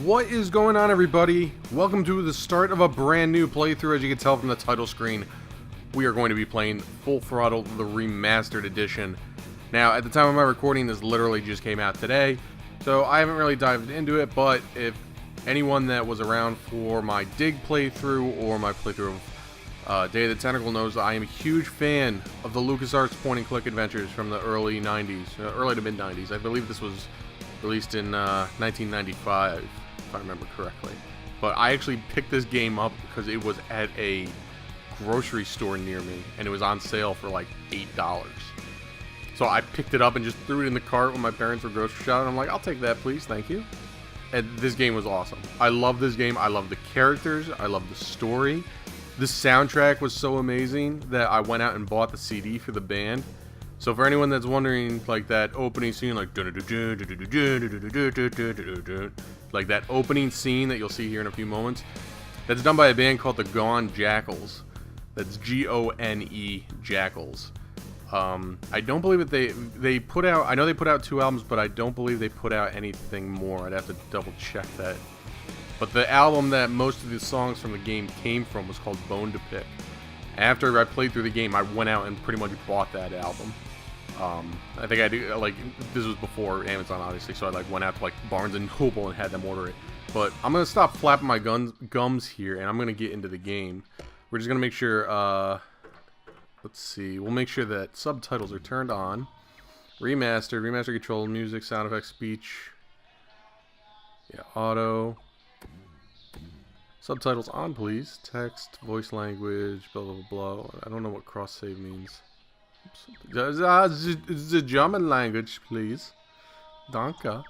What is going on, everybody? Welcome to the start of a brand new playthrough. As you can tell from the title screen, we are going to be playing Full Throttle, the Remastered Edition. Now, at the time of my recording, this literally just came out today, so I haven't really dived into it, but if anyone that was around for my Dig playthrough or my playthrough of Day of the Tentacle knows that I am a huge fan of the LucasArts point-and-click adventures from the early 90s, early to mid-90s. I believe this was released in 1995, if I remember correctly. But I actually picked this game up because it was at a grocery store near me, and it was on sale for like $8. So I picked it up and just threw it in the cart when my parents were grocery shopping. I'm like, I'll take that, please, thank you. And this game was awesome. I love this game. I love the characters. I love the story. The soundtrack was so amazing that I went out and bought the CD for the band. So for anyone that's wondering, like that opening scene, like that opening scene that you'll see here in a few moments, that's done by a band called the Gone Jackals. That's G-O-N-E Jackals. I don't believe that they put out, I know they put out 2 albums, but I don't believe they put out anything more. I'd have to double check that. But the album that most of the songs from the game came from was called Bone to Pick. After I played through the game, I went out and pretty much bought that album. I think I do, like, this was before Amazon, obviously, so I went out to Barnes and Noble and had them order it. But I'm gonna stop flapping my gums here, and I'm gonna get into the game. We're just gonna make sure, let's see, we'll make sure that subtitles are turned on. Remaster control, music, sound effects, speech. Yeah, auto. Subtitles on, please. Text, voice language, blah, blah, blah. I don't know what cross-save means. The German language, please. Danke.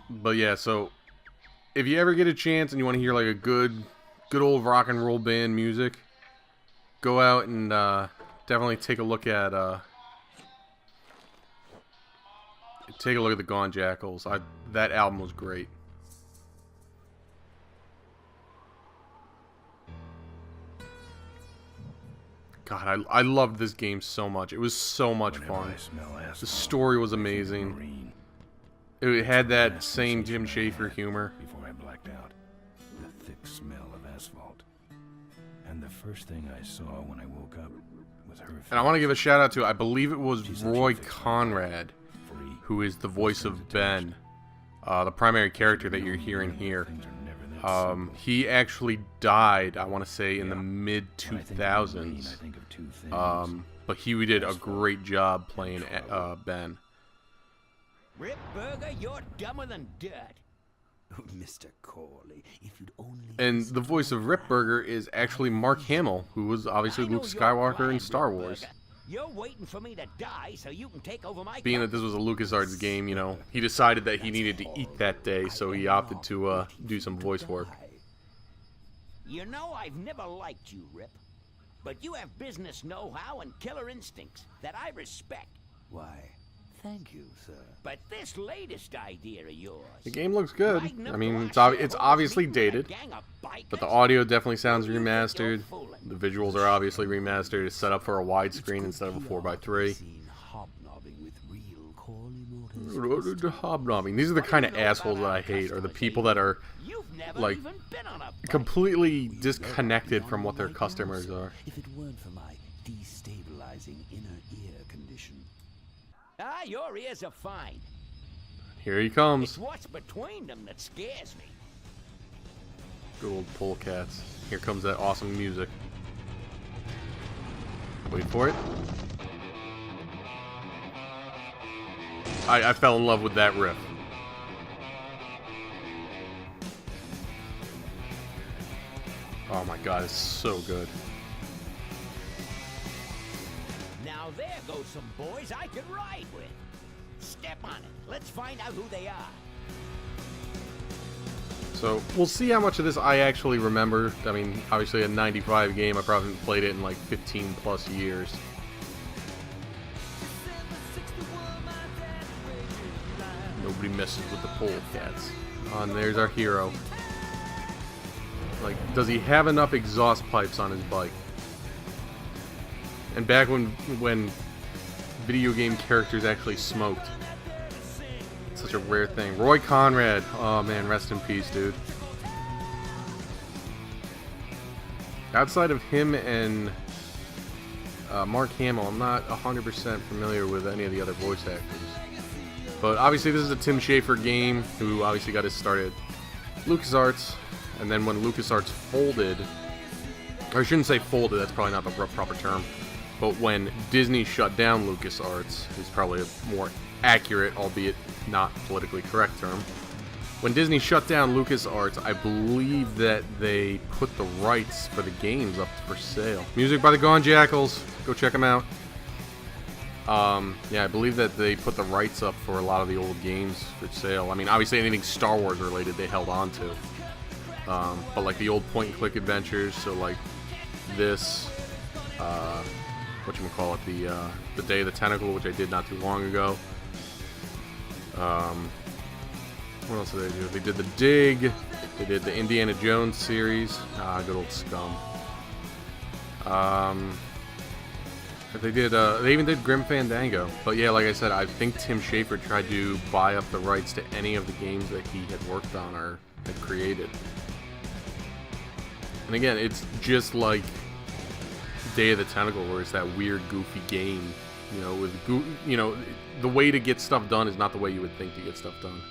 But yeah, so if you ever get a chance and you want to hear like a good old rock and roll band music, go out and definitely take a look at the Gone Jackals. That album was great. God, I loved this game so much. It was so much fun. The story was amazing. It had that same Jim Schafer humor. Before I blacked out, the thick smell of asphalt. And the first thing I saw when I woke up was her. And I want to give a shout out to, I believe it was Roy Conrad, who is the voice of Ben, the primary character that you're hearing here. He actually died, I want to say, in the mid-2000s. But he did a great job playing Ben. Rip Burger, you're dumber than dirt. Mr. Corley, if you'd only... And the voice of Rip Burger is actually Mark Hamill, who was obviously Luke Skywalker in Star Wars. You're waiting for me to die so you can take over my... Being that this was a LucasArts game, you know, he decided that he needed to eat that day, so he opted to do some voice work. You know, I've never liked you, Rip. But you have business know-how and killer instincts that I respect. Why, thank you, sir. But this latest idea of yours... The game looks good. I mean, it's obviously dated, but the audio definitely sounds remastered. The visuals are obviously remastered. It's set up for a widescreen instead of a 4x3. Hobnobbing. These are the kind of assholes that I hate, or the people that are, like, completely disconnected from what their customers are. If it weren't for my destabilizing inner ear condition. Ah, your ears are fine. Here he comes. It's what's between them that scares me. Good old polecats. Here comes that awesome music. Wait for it. I fell in love with that riff. Oh my god, it's so good. Now there goes some boys I could ride with. Step on it. Let's find out who they are. So, we'll see how much of this I actually remember. I mean, obviously a 95 game, I probably haven't played it in like 15 plus years. Nobody messes with the polecats. And there's our hero. Like, does he have enough exhaust pipes on his bike? And back when video game characters actually smoked. Such such a rare thing. Roy Conrad. Oh man, rest in peace, dude. Outside of him and Mark Hamill, I'm not 100% familiar with any of the other voice actors. But obviously this is a Tim Schafer game, who obviously got his start at LucasArts, and then when LucasArts folded, or I shouldn't say folded, that's probably not the proper term, but when Disney shut down LucasArts, is probably a more accurate, albeit not politically correct term. When Disney shut down LucasArts, I believe that they put the rights for the games up for sale. Music by the Gone Jackals. Go check them out. Yeah, I believe that they put the rights up for a lot of the old games for sale. I mean, obviously anything Star Wars related they held on to. But like the old point-and-click adventures, so like this, whatchamacallit, the Day of the Tentacle, which I did not too long ago. What else did they do? They did the Dig. They did the Indiana Jones series. Good old Scum. They did. They even did Grim Fandango. But yeah, like I said, I think Tim Schafer tried to buy up the rights to any of the games that he had worked on or had created. And again, it's just like Day of the Tentacle, where it's that weird, goofy game. You know, with the way to get stuff done is not the way you would think to get stuff done.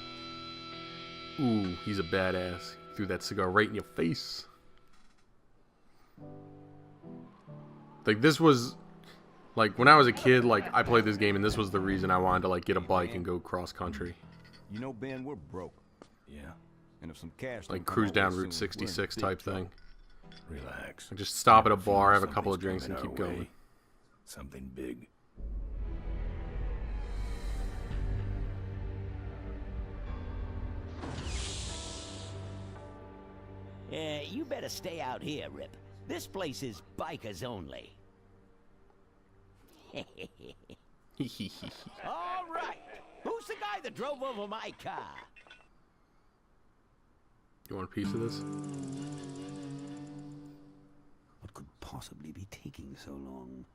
Ooh, he's a badass. He threw that cigar right in your face. Like, this was, like, when I was a kid, like, I played this game, and this was the reason I wanted to, like, get a bike and go cross-country. You know, Ben, we're broke. Yeah. And if some cash... Like, cruise down Route 66 type thing. Relax. Like, just stop at a bar, have a couple of drinks, and keep going. Something big. You better stay out here, Rip. This place is bikers only. All right. Who's the guy that drove over my car? You want a piece of this? What could possibly be taking so long?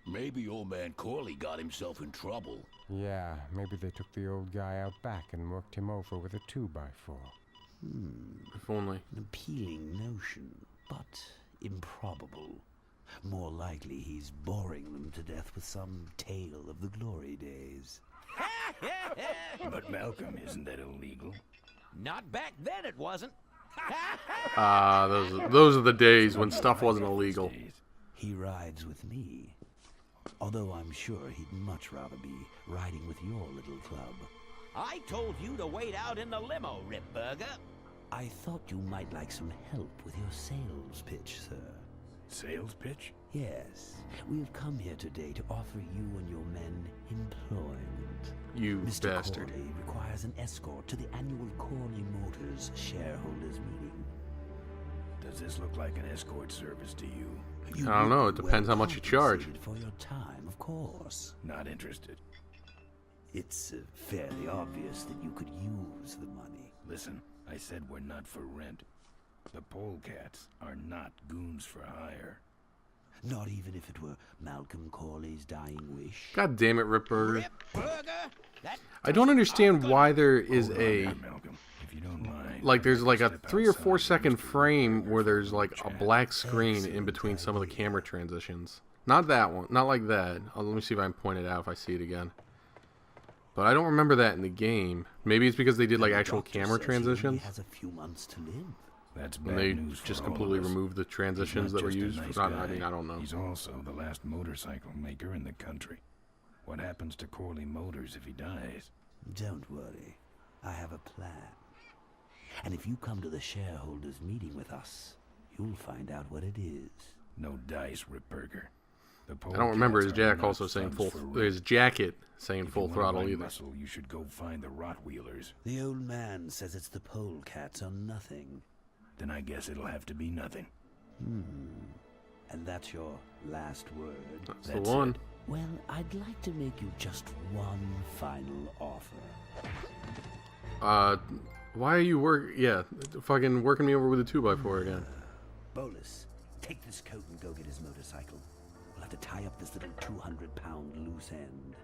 Maybe old man Corley got himself in trouble. Yeah, maybe they took the old guy out back and worked him over with a 2x4. If only. An appealing notion, but improbable. More likely he's boring them to death with some tale of the glory days. But Malcolm, isn't that illegal? Not back then, it wasn't. Those are the days when stuff wasn't illegal. He rides with me. Although I'm sure he'd much rather be riding with your little club. I told you to wait out in the limo, Rip Burger. I thought you might like some help with your sales pitch, sir. Sales pitch? Yes. We have come here today to offer you and your men employment. You Mr. bastard. Corley requires an escort to the annual Corley Motors shareholders meeting. Does this look like an escort service to you? I don't know. It depends how much you charge. Compensated for your time, of course. Not interested. It's fairly obvious that you could use the money. Listen, I said we're not for rent. The polecats are not goons for hire. Not even if it were Malcolm Corley's dying wish. God damn it, Rip Burger. Rip Burger? I don't understand why there is a... Malcolm, if you don't mind. Like, there's like a 3 or 4 second frame where there's like a black screen in between some of the camera transitions. Not that one. Not like that. Let me see if I can point it out if I see it again. But I don't remember that in the game. Maybe it's because they did like actual camera transitions. He has a few months to live. That's bad And they news just for all completely of us. removed the transitions that were used. Nice I guy. mean, I don't know. He's also the last motorcycle maker in the country. What happens to Corley Motors if he dies? Don't worry. I have a plan. And if you come to the shareholders meeting with us, you'll find out what it is. No dice, Rip Burger. I don't remember his jacket also saying his jacket saying full throttle either. Muscle, you should go find the Rottweilers. The old man says it's the polecats or nothing. Then I guess it'll have to be nothing. And that's your last word? That's the one. Well, I'd like to make you just one final offer. Why are you fucking working me over with a 2x4 again? Bolus, take this coat and go get his motorcycle. We'll have to tie up this little 200-pound loose end.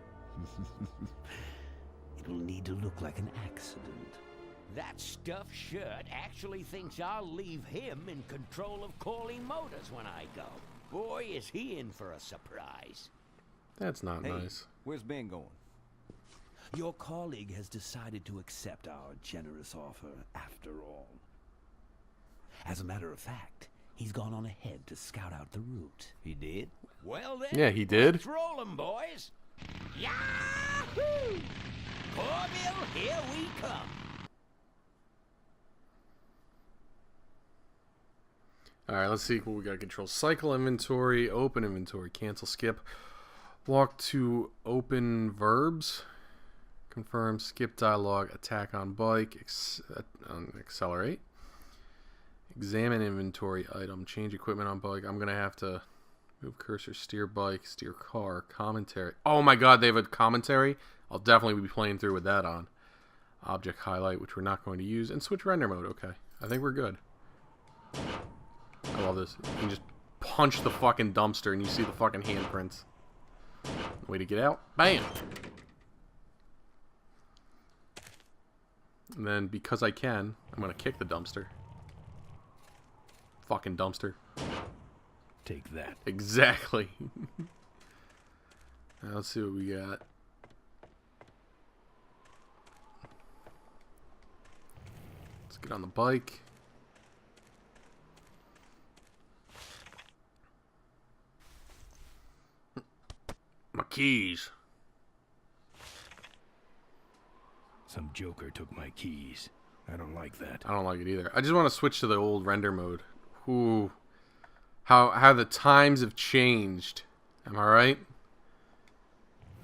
It'll need to look like an accident. That stuffed shirt actually thinks I'll leave him in control of Calling Motors when I go. Boy, is he in for a surprise. That's not Hey, nice. where's Ben going? Your colleague has decided to accept our generous offer after all. As a matter of fact, he's gone on ahead to scout out the route. He did? Well then, Yeah, he did. let's roll 'em, boys. Yahoo! Corville, here we come. Alright, let's see what we got. Control cycle inventory, open inventory, cancel, skip. Walk to open verbs. Confirm, skip dialogue, attack on bike, accelerate. Examine inventory item, change equipment on bike. I'm going to have to move cursor, steer bike, steer car, commentary. Oh my god, they have a commentary? I'll definitely be playing through with that on. Object highlight, which we're not going to use. And switch render mode, okay. I think we're good. I love this. You can just punch the fucking dumpster and you see the fucking handprints. Way to get out. Bam! And then, because I can, I'm gonna kick the dumpster. Fucking dumpster. Take that. Exactly. Now let's see what we got. Let's get on the bike. My keys. Some joker took my keys. I don't like that. I don't like it either. I just want to switch to the old render mode. Ooh. How the times have changed. Am I right?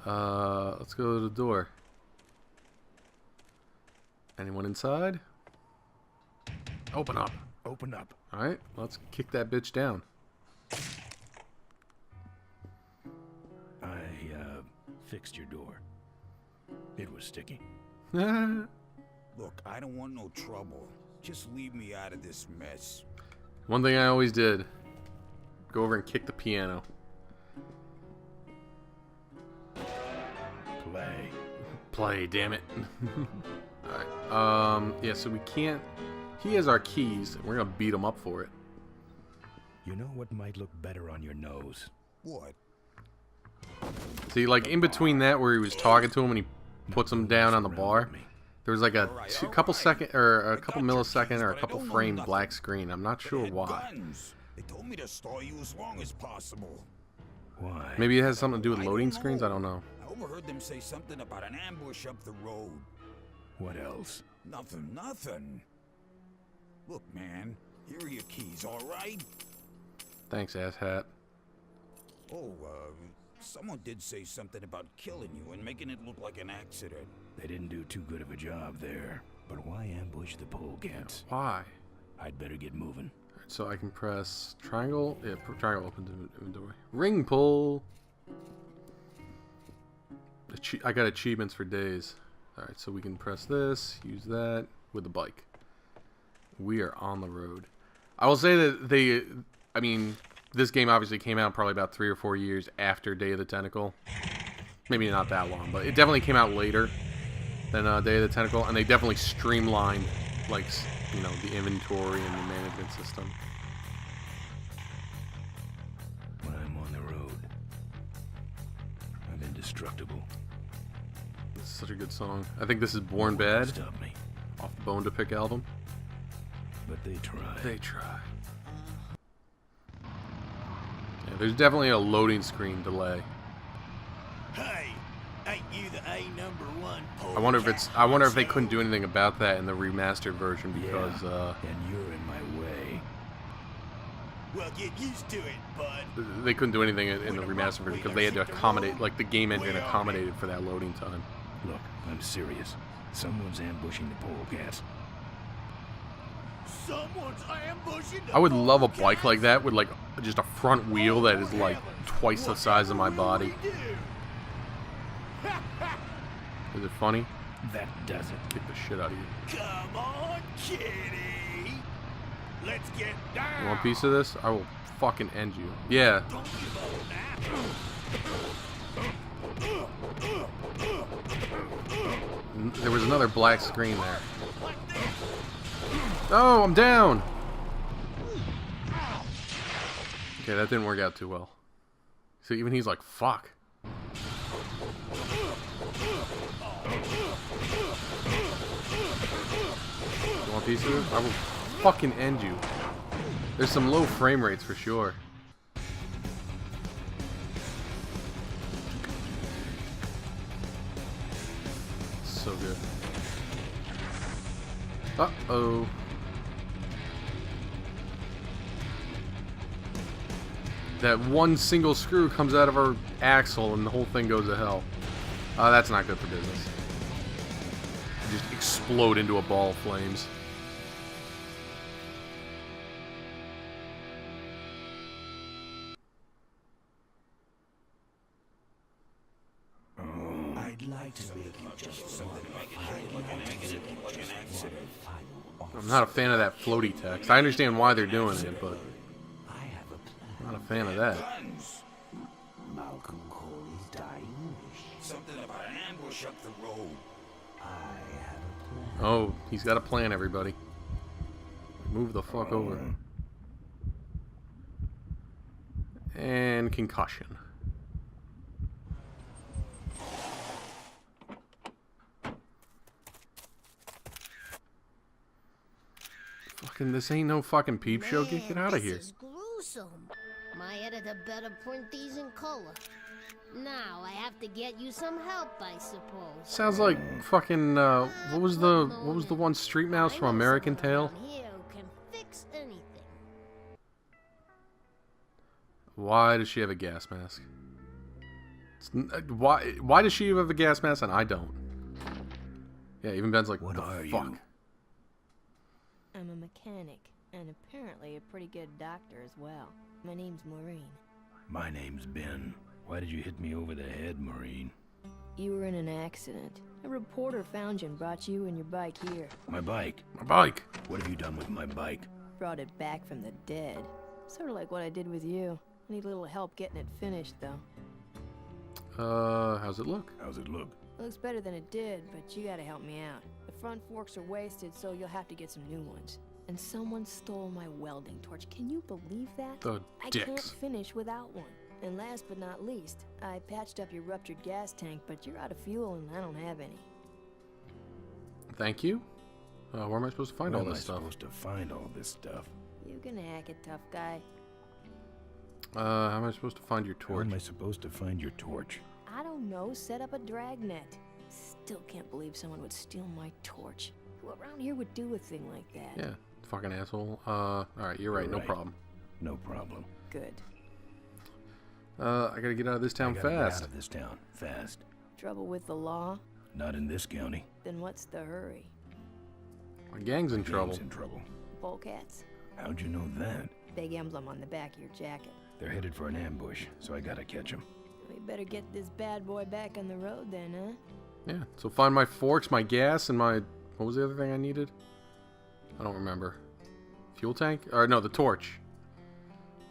Let's go to the door. Anyone inside? Open up. Open up. Alright, let's kick that bitch down. I fixed your door. It was sticky. Look, I don't want no trouble. Just leave me out of this mess. One thing I always did. Go over and kick the piano. Play. Play, damn it. Alright, yeah, so we can't... He has our keys, and we're gonna beat him up for it. You know what might look better on your nose? What? See, like, in between that where he was talking to him and he puts him down on the bar, there was like a couple second, or a couple millisecond, or a couple frame black screen. I'm not sure why. Guns. They told me to stall you as long as possible. Why? Maybe it has something to do with loading screens? I don't know. I overheard them say something about an ambush up the road. What else? Nothing. Look, man, here are your keys, all right? Thanks, asshat. Oh, someone did say something about killing you and making it look like an accident. They didn't do too good of a job there. But why ambush the polecats? Why? I'd better get moving. Alright, so I can press triangle. Yeah, triangle opens inventory. Ring pull. I got achievements for days. Alright, so we can press this, use that with the bike. We are on the road. I will say that I mean, this game obviously came out probably about 3 or 4 years after Day of the Tentacle. Maybe not that long, but it definitely came out later than Day of the Tentacle, and they definitely streamlined, like, you know, the inventory and the management system. When I'm on the road, I'm indestructible. This is such a good song. I think this is Born Bad, Stop me. off the Bone to Pick album. But they try. They try. Yeah, there's definitely a loading screen delay. Hey, ain't you the A#1 I wonder if they couldn't do anything about that in the remastered version because And you're in my way. Well, get used to it, bud. they couldn't do anything in the remastered version because they had to accommodate, like, the game engine accommodated for that loading time. Look, I'm serious. Someone's ambushing the polecats. Someone's ambushing the I would love a bike like that with, like, just a front wheel that is like twice the size of my body. Is it funny? That does it. Kick the shit out of you. Come on, kitty. Let's get down. You want a piece of this? I will fucking end you. Yeah. There was another black screen there. Oh, I'm down! Okay, that didn't work out too well. So even he's like, fuck. You want a piece of it? I will fucking end you. There's some low frame rates for sure. So good. Uh-oh. That one single screw comes out of our axle and the whole thing goes to hell. That's not good for business. Just explode into a ball of flames. I'd like to make you just I'm not a fan of that floaty text. I understand why they're doing it, but I'm not a fan of that. Malcolm Corey's dying wish. Something about an ambush up the road. I have a plan. Oh, he's got a plan, everybody. Move the fuck over. And concussion. Fucking, this ain't no fucking peep show. Get out of here. This is gruesome. My editor better print these in color. Now I have to get you some help, I suppose. Sounds like fucking what was the one street mouse from American Tail? Here who can fix anything. Why does she have a gas mask? Why does she have a gas mask and I don't? Yeah, even Ben's like, what the fuck? You? I'm a mechanic, and apparently a pretty good doctor as well. My name's Maureen. My name's Ben. Why did you hit me over the head, Maureen? You were in an accident. A reporter found you and brought you and your bike here. My bike? My bike. What have you done with my bike? Brought it back from the dead. Sort of like what I did with you. I need a little help getting it finished, though. How's it look? How's it look? It looks better than it did, but you gotta help me out. The front forks are wasted, so you'll have to get some new ones. And someone stole my welding torch. Can you believe that? The I dicks. can't finish without one. And last but not least, I patched up your ruptured gas tank, but you're out of fuel and I don't have any. Thank you. Where am I supposed to find all Where this am I stuff? supposed to find all this stuff? You can hack it, tough guy. How am I supposed to find your Where torch? am I supposed to find your torch? I don't know, set up a dragnet. Still can't believe someone would steal my torch. Who around here would do a thing like that? Yeah, fucking asshole. Alright, you're right, no problem. No problem. Good. I gotta get out of this town I gotta fast. Get out of this town fast. Trouble with the law? Not in this county. Then what's the hurry? My gang's in Gang's trouble. in trouble. Polecats? How'd you know that? Big emblem on the back of your jacket. They're headed for an ambush, so I gotta catch them. We better get this bad boy back on the road then, huh? Yeah, so find my forks, my gas, and my... What was the other thing I needed? I don't remember. Fuel tank? Or no, the torch.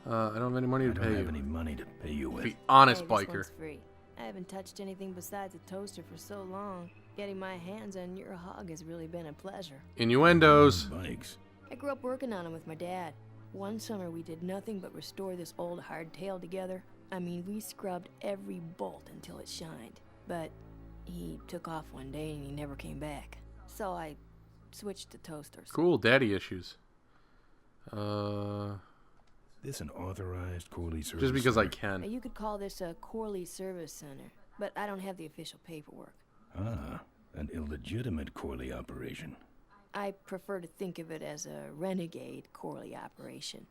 I don't have any money to pay I don't you. have any money to pay you with. Be honest, Hey, this biker. one's free. I haven't touched anything besides a toaster for so long. Getting my hands on your hog has really been a pleasure. Innuendos. Bikes. I grew up working on them with my dad. One summer we did nothing but restore this old hardtail together. I mean, we scrubbed every bolt until it shined. But he took off one day and he never came back. So I switched to toasters. Cool, daddy issues. This an authorized Corley service Just because I center? can. You could call this a Corley Service Center, but I don't have the official paperwork. Ah, an illegitimate Corley operation. I prefer to think of it as a renegade Corley operation.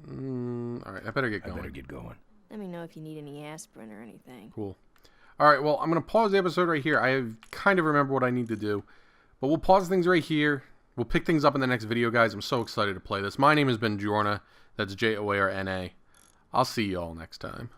Alright, I better get going. I better get going. Let me know if you need any aspirin or anything. Cool. Alright, well, I'm going to pause the episode right here. I kind of remember what I need to do. But we'll pause things right here. We'll pick things up in the next video, guys. I'm so excited to play this. My name has been Jorna. That's Jorna. I'll see you all next time.